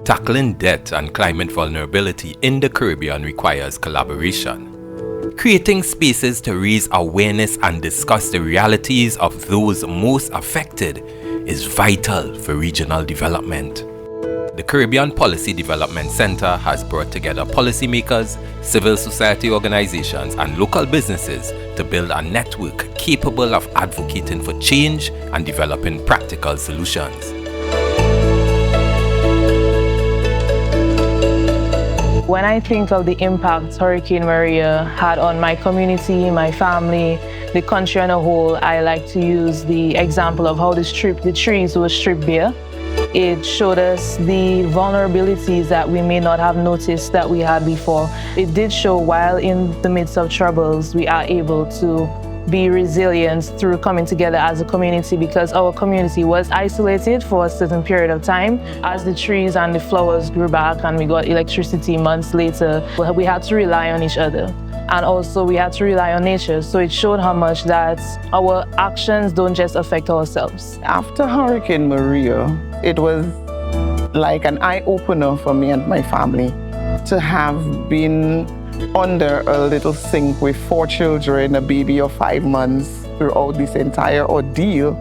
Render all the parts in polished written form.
Tackling debt and climate vulnerability in the Caribbean requires collaboration. Creating spaces to raise awareness and discuss the realities of those most affected is vital for regional development. The Caribbean Policy Development Center has brought together policymakers, civil society organizations, and local businesses to build a network capable of advocating for change and developing practical solutions. When I think of the impact Hurricane Maria had on my community, my family, the country on a whole, I like to use the example of how the trees were stripped bare. It showed us the vulnerabilities that we may not have noticed that we had before. It did show while in the midst of troubles, we are able to be resilient through coming together as a community, because our community was isolated for a certain period of time. As the trees and the flowers grew back and we got electricity months later, we had to rely on each other. And also we had to rely on nature. So it showed how much that our actions don't just affect ourselves. After Hurricane Maria, it was like an eye-opener for me and my family to have been under a little sink with 4 children, a baby of 5 months throughout this entire ordeal.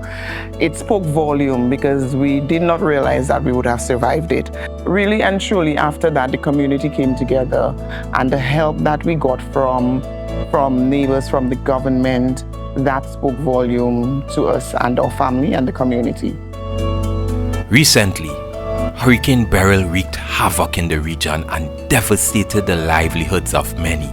It spoke volume because we did not realize that we would have survived it. Really and truly, after that, the community came together, and the help that we got from neighbors, from the government, that spoke volume to us and our family and the community. Recently, Hurricane Beryl wreaked havoc in the region and devastated the livelihoods of many.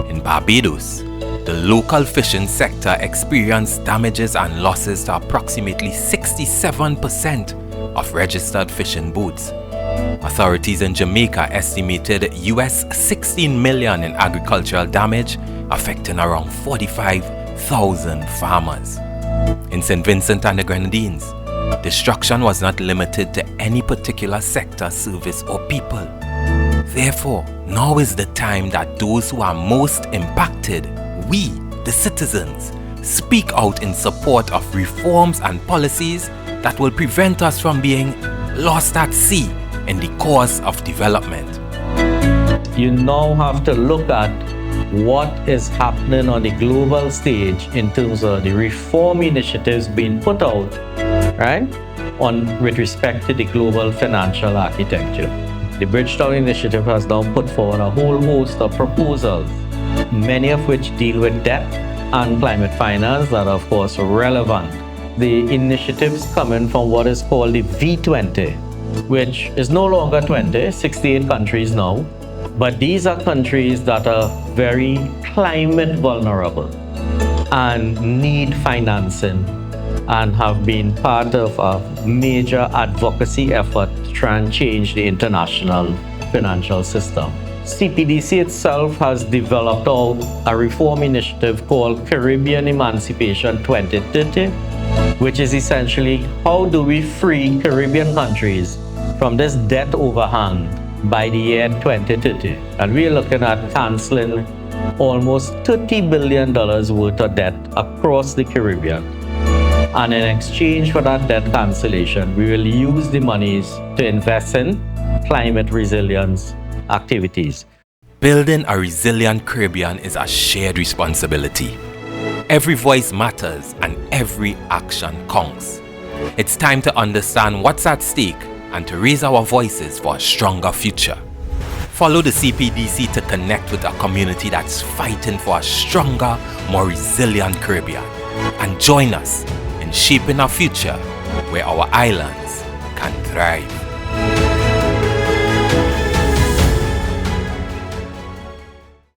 In Barbados, the local fishing sector experienced damages and losses to approximately 67% of registered fishing boats. Authorities in Jamaica estimated US $16 million in agricultural damage, affecting around 45,000 farmers. In St. Vincent and the Grenadines, destruction was not limited to any particular sector, service, or people. Therefore, now is the time that those who are most impacted, we, the citizens, speak out in support of reforms and policies that will prevent us from being lost at sea in the course of development. You now have to look at what is happening on the global stage in terms of the reform initiatives being put out, right, with respect to the global financial architecture. The Bridgetown initiative has now put forward a whole host of proposals, many of which deal with debt and climate finance that are of course relevant. The initiatives coming from what is called the V20, which is no longer 20, 68 countries now, but these are countries that are very climate vulnerable and need financing and have been part of a major advocacy effort to try and change the international financial system. CPDC itself has developed out a reform initiative called Caribbean Emancipation 2030, which is essentially how do we free Caribbean countries from this debt overhang by the year 2030. And we're looking at canceling almost $30 billion worth of debt across the Caribbean. And in exchange for that debt cancellation, we will use the monies to invest in climate resilience activities. Building a resilient Caribbean is a shared responsibility. Every voice matters and every action counts. It's time to understand what's at stake and to raise our voices for a stronger future. Follow the CPDC to connect with a community that's fighting for a stronger, more resilient Caribbean. And join us in shaping a future where our islands can thrive.